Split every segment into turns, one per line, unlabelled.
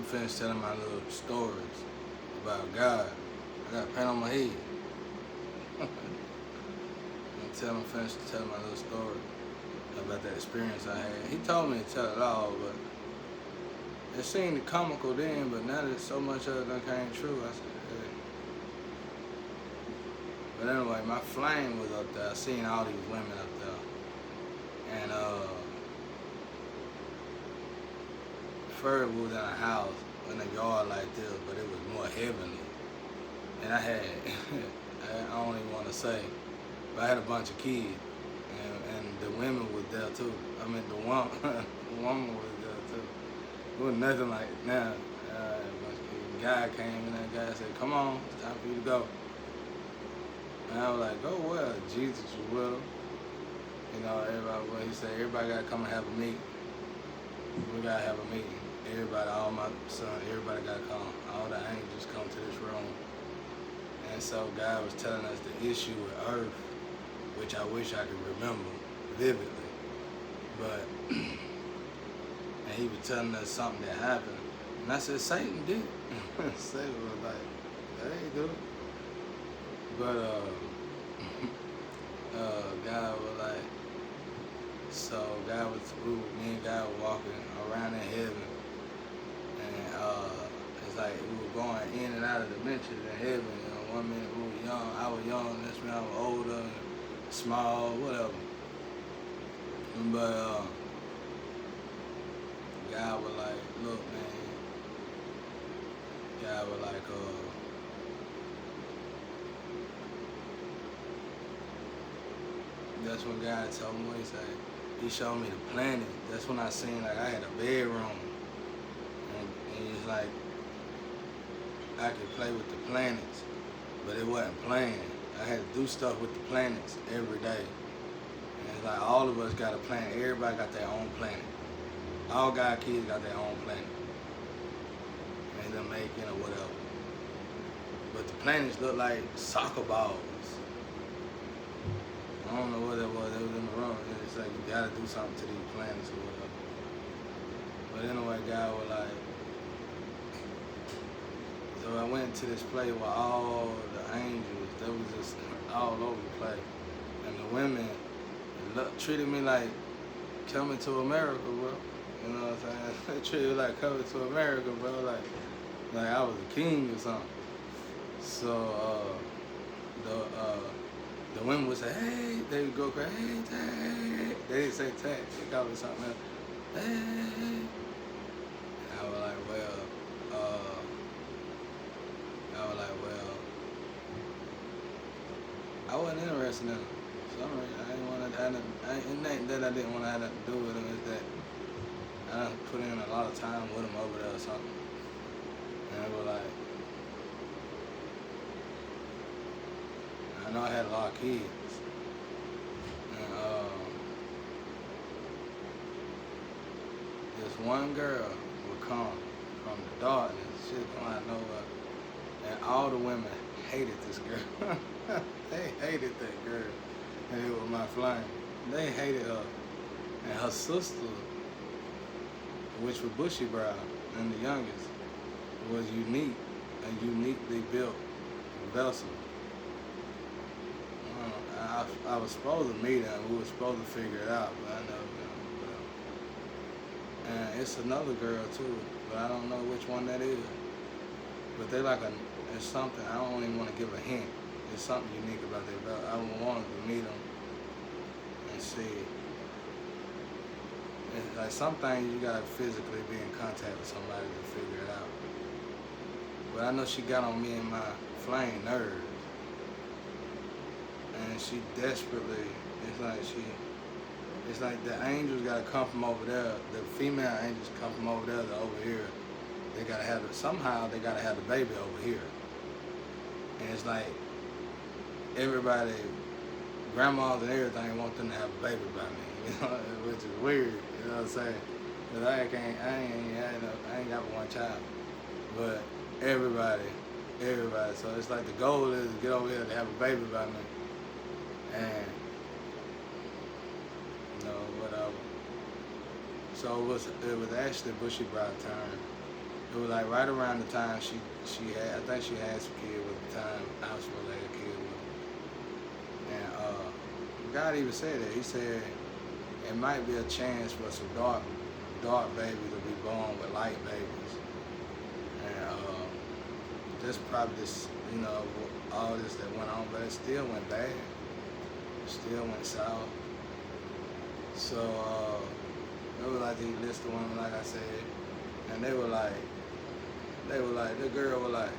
finished telling my little stories about God. I got paint on my head. Finished telling my little story about that experience I had. He told me to tell it all, but it seemed comical then, but now that so much of it done came true, I said, hey. But anyway, my flame was up there. I seen all these women up there. And first we was in a house in a yard like this, but it was more heavenly. And I had, I don't even want to say, but I had a bunch of kids, and the women was there too. I mean, the woman was there too. It was nothing like now. A guy came in, that guy said, "Come on, it's time for you to go." And I was like, "Go where?" Jesus was with him. You know, everybody. Well, he said, "Everybody gotta come and have a meeting. We gotta have a meeting. Everybody, all my sons, everybody gotta come. All the angels come to this room." And so God was telling us the issue with earth, which I wish I could remember vividly. But, and he was telling us something that happened. And I said, Satan did. Satan was like, that ain't good. But God was like, so God was, me and God were walking around in heaven. And it's like we were going in and out of dimensions in heaven. You know, 1 minute we were young, I was young, next minute I was older, small, whatever. But God was like, look, man. God was like, that's when God told me, he showed me the planet. That's when I seen, like, I had a bedroom. And it's like, I could play with the planets, but it wasn't playing. I had to do stuff with the planets every day. And it's like all of us got a planet. Everybody got their own planet. All God kids got their own planet. And they're making or whatever. But the planets look like soccer balls. I don't know what it was. It was in the room. It's like you gotta do something to these planets or whatever. But anyway, God was like, so I went to this place where all the angels, they was just all over the place. And the women treated me like coming to America, bro. You know what I'm saying? They treated me like coming to America, bro. Like I was a king or something. So the women would say, hey, they would go crazy, hey, tag. They didn't say tag, they called it something else. Hey. And I was like, well, I wasn't interested in them. For some reason, I didn't want to have nothing. It ain't that I didn't want to have nothing to do with them. It's that I put in a lot of time with them over there or something. And it was like, I know I had a lot of kids. And this one girl would come from the darkness. She'd come out of nowhere. And all the women hated this girl. They hated that girl. And it was my flame. They hated her. And her sister, which was bushy brow and the youngest, was unique, a uniquely built vessel. I was supposed to meet her. We were supposed to figure it out, but I never been. And it's another girl too, but I don't know which one that is. But they like it's something, I don't even want to give a hint. There's something unique about their belt. I wanted to meet them and see. It's like some things you gotta physically be in contact with somebody to figure it out. But I know she got on me and my flame nerves. And she desperately, it's like the angels gotta come from over there, the female angels come from over there to over here. They gotta have it, somehow they gotta have the baby over here. And it's like, everybody, grandmas and everything want them to have a baby by me, you know, which is weird, you know what I'm saying? Because I ain't got one child. But everybody, so it's like the goal is to get over here to have a baby by me. And, you know, whatever. So it was actually Bushy Brow time. It was like right around the time she had, I think she had some kids at the time. I was supposed to have a kid with her. And God even said that. He said it might be a chance for some dark babies to be born with light babies. And that's probably this, all this that went on, but it still went bad. It still went south. So it was like these list of women, like I said, and the girl was like,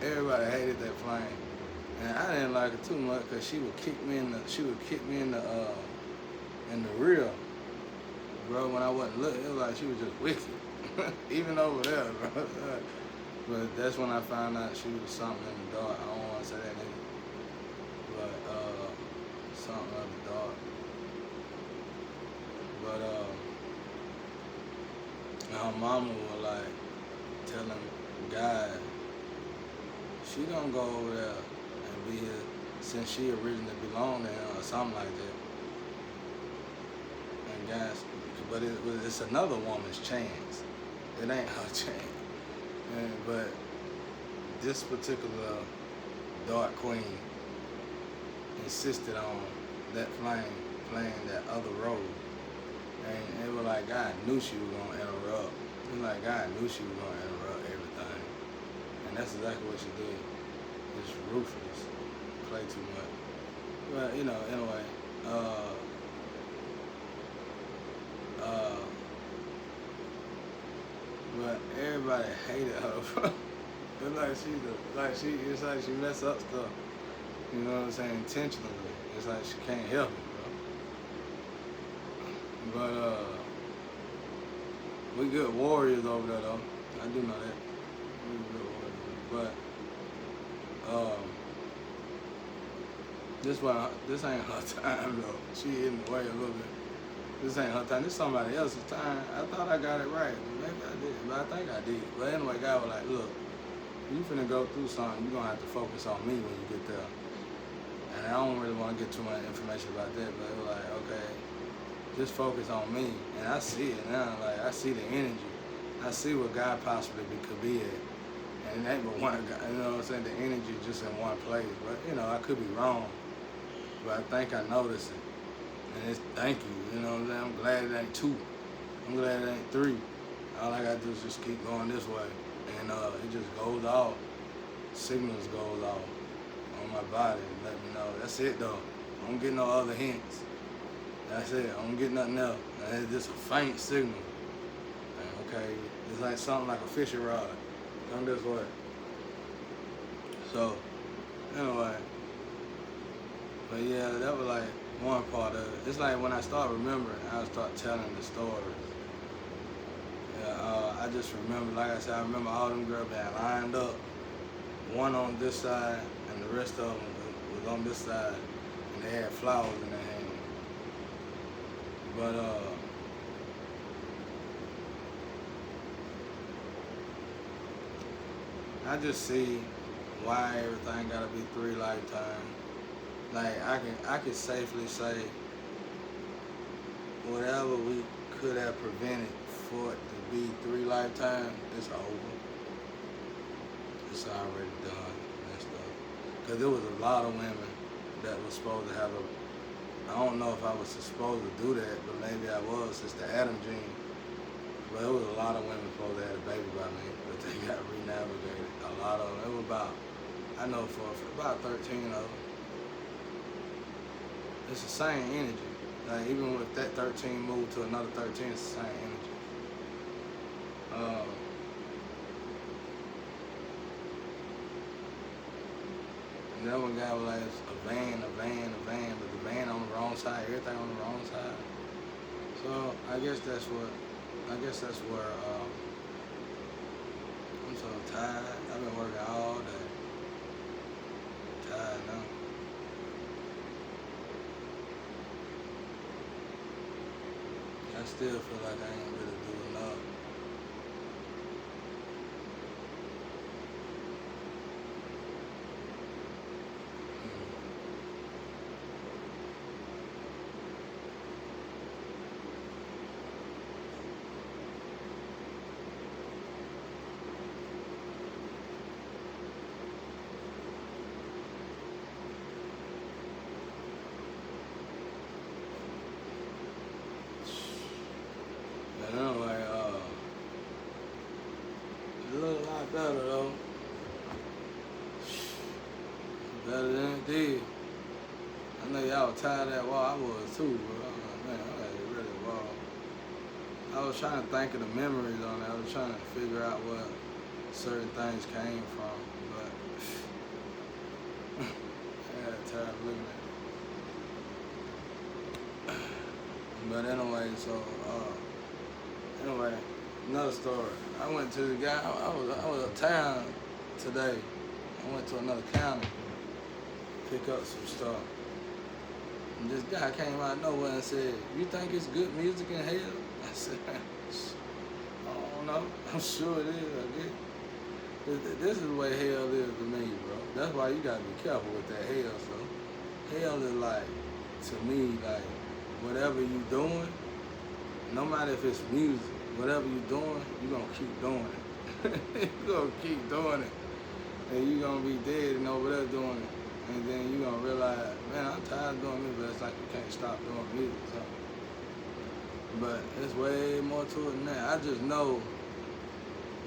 everybody hated that flame, and I didn't like it too much because she would kick me in the rear, bro. When I wasn't looking, it was like she was just wicked, even over there, bro. But that's when I found out she was something in the dark. I don't want to say that nigga, but something in the dark. But her mama was like telling God, she gonna go over there and be here since she originally belonged to him or something like that. And guys, but it's another woman's chance. It ain't her chance. But this particular dark queen insisted on that flame playing that other role. And it was like God knew she was going to interrupt. It was like God knew she was going to interrupt everything. And that's exactly what she did. It's ruthless. Play too much. But, anyway. But everybody hated her. It's like she messed up stuff. You know what I'm saying? Intentionally. It's like she can't help it, bro. But we good warriors over there, though. I do know that. We good warriors. But this ain't her time, though. She in the way a little bit. This ain't her time. This somebody else's time. I thought I got it right. Maybe I did, but I think I did. But anyway, God was like, look, you finna go through something. You're gonna have to focus on me when you get there. And I don't really want to get too much information about that, but it was like, okay, just focus on me. And I see it now. Like, I see the energy. I see what God possibly could be at. And it ain't but one God. You know what I'm saying? The energy just in one place. But, I could be wrong. But I think I noticed it. And it's thank you. You know what I'm saying? I'm glad it ain't 2. I'm glad it ain't 3. All I gotta do is just keep going this way. And it just goes off. Signals goes off on my body and let me know. That's it though. I don't get no other hints. That's it. I don't get nothing else. And it's just a faint signal. And, okay, it's like something like a fishing rod. Come this way. So, anyway. But yeah, that was like one part of it. It's like when I start remembering, I start telling the stories. Yeah, I just remember, like I said, I remember all them girls being lined up. One on this side, and the rest of them was on this side, and they had flowers in their hand. But I just see why everything gotta be 3 lifetimes. Like I can safely say, whatever we could have prevented for it to be 3 lifetimes, it's over. It's already done and stuff. Because there was a lot of women that was supposed to have I don't know if I was supposed to do that, but maybe I was. It's the Adam gene. But it was a lot of women supposed to have a baby by me, but they got re-navigated. A lot of them. It was about, I know for about 13 of them. It's the same energy. Like even if that 13 moved to another 13, it's the same energy. And that one guy was like, it's a van, but the van on the wrong side, everything on the wrong side. So I guess that's where I'm so tired. I've been working all day. Tired now. I still feel like I ain't really doing enough. better than it did. I know y'all was tired of that wall. I was too, bro. I was like, man, I had to really wall. I was trying to think of the memories on it. I was trying to figure out where certain things came from, but I had tired of looking at it. But anyway, so anyway, another story. I went to the guy. I was uptown today. I went to another county, pick up some stuff. And this guy came out of nowhere and said, "You think it's good music in hell?" I said, "I don't know. I'm sure it is. I guess. This is the way hell is to me, bro. That's why you gotta be careful with that hell stuff. Hell is like, to me, like whatever you doing, no matter if it's music, whatever you doing, you gonna keep doing it. You gonna keep doing it, and you gonna be dead and over there doing it. And then you gonna realize, man, I'm tired of doing music, but it's like you can't stop doing music. So. But it's way more to it than that. I just know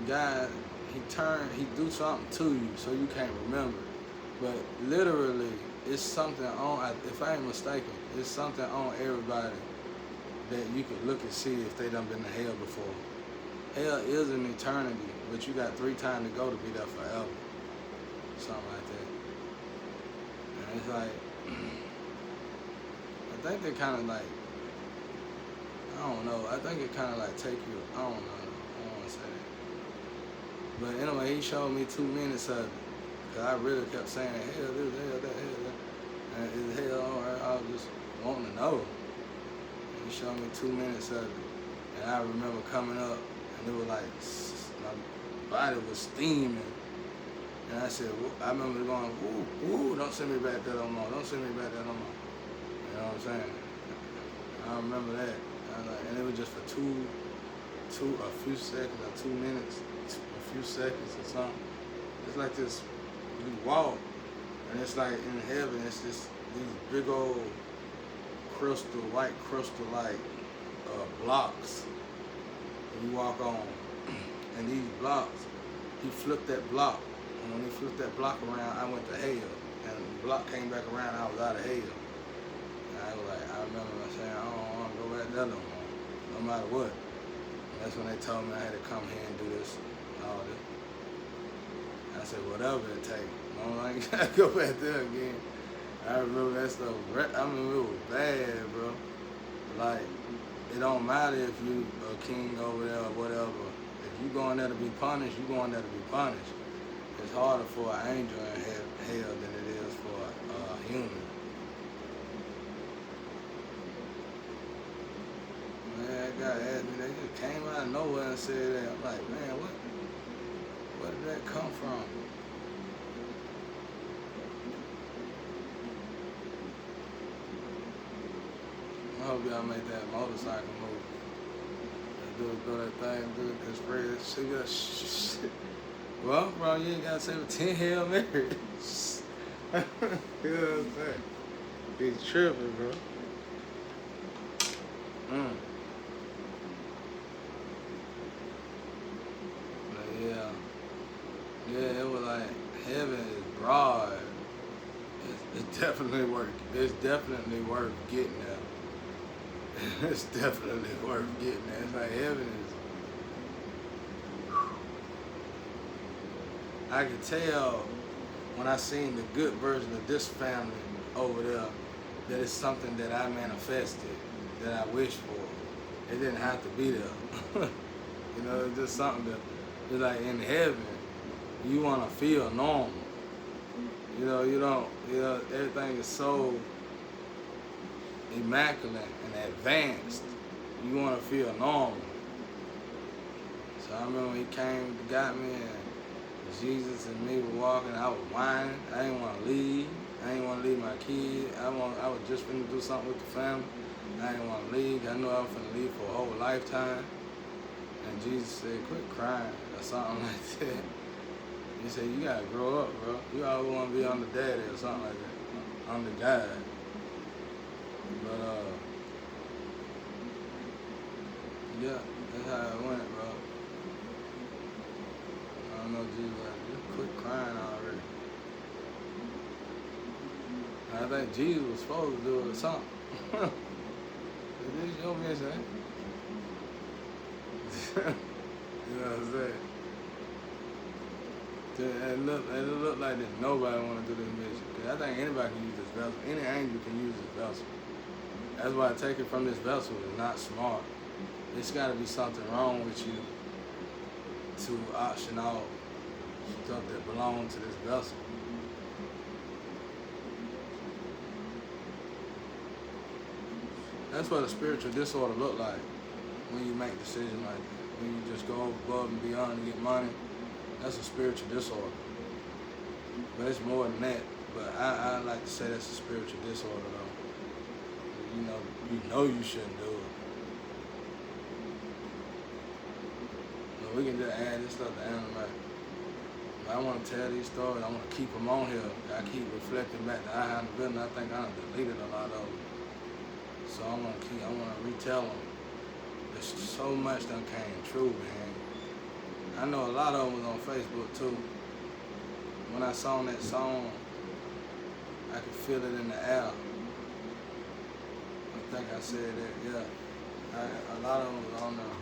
God, he do something to you so you can't remember. But literally, it's something on, if I ain't mistaken, it's something on everybody that you could look and see if they done been to hell before. Hell is an eternity, but you got 3 times to go to be there forever. Something like that. And it's like, I think they kind of like, I don't know, I think it kind of like take you, I don't know, I don't want to say that. But anyway, he showed me 2 minutes of it. Cause I really kept saying, hell this, hell that, hell that. And is hell on earth? I was just wanting to know. And he showed me 2 minutes of it. And I remember coming up and it was like, my body was steaming. And I said, I remember going, woo, woo, don't send me back there no more. Don't send me back there no more. You know what I'm saying? I remember that. And it was just for a few seconds or 2 minutes, a few seconds or something. It's like this, you walk, and it's like in heaven, it's just these big old white crystal-like blocks. And you walk on, and these blocks, he flipped that block. And when he flipped that block around, I went to hell. And the block came back around, I was out of hell. And I was like, I remember saying, I don't want to go back there no more, no matter what. And that's when they told me I had to come here and do this, all this. And I said, whatever it takes. I ain't gotta go back there again. I remember that stuff. I mean, it was bad, bro. Like, it don't matter if you a king over there or whatever. If you going there to be punished, you going there to be punished. It's harder for an angel in hell than it is for a human. Man, that guy asked me, they just came out of nowhere and said that. I'm like, man, where did that come from? I hope y'all make that motorcycle move. Do that thing, do the conspiracy. Shit. Well, bro, you ain't gotta say 10 Hail Marys. You know what I'm saying? He's tripping, bro. But yeah, it was like heaven is broad. It's definitely worth. It's definitely worth getting there. It's definitely worth getting there. It's like heaven is. I could tell when I seen the good version of this family over there that it's something that I manifested, that I wished for. It didn't have to be there. You know, it's just something that, it's like in heaven, you want to feel normal. You know, everything is so immaculate and advanced. You want to feel normal. So I remember when he came, got me, and Jesus and me were walking. I was whining. I didn't want to leave. I didn't want to leave my kid. I was just finna do something with the family. I didn't want to leave. I knew I was finna leave for a whole lifetime. And Jesus said, quit crying, or something like that. He said, you gotta grow up, bro. You always want to be under daddy or something like that. Under God. But, yeah, that's how it went, bro. I don't know, Jesus, like, just quit crying already. I think Jesus was supposed to do it or something. This is your mission, ain't it? You know what I'm saying? It look like that nobody want to do this mission. Cause I think anybody can use this vessel. Any angel can use this vessel. That's why I take it from this vessel is not smart. It's got to be something wrong with you to auction off stuff that belongs to this vessel. That's what a spiritual disorder look like when you make decisions like that. When you just go above and beyond to get money, that's a spiritual disorder. But it's more than that. But I like to say that's a spiritual disorder though. You know you shouldn't do it. But we can just add this stuff to anime. I want to tell these stories. I want to keep them on here. I keep reflecting back to I Have the Building. I think I deleted a lot of them. So I want to retell them. There's so much that came true, man. I know a lot of them was on Facebook too. When I saw that song, I could feel it in the air. I think I said that, yeah. A lot of them was on there.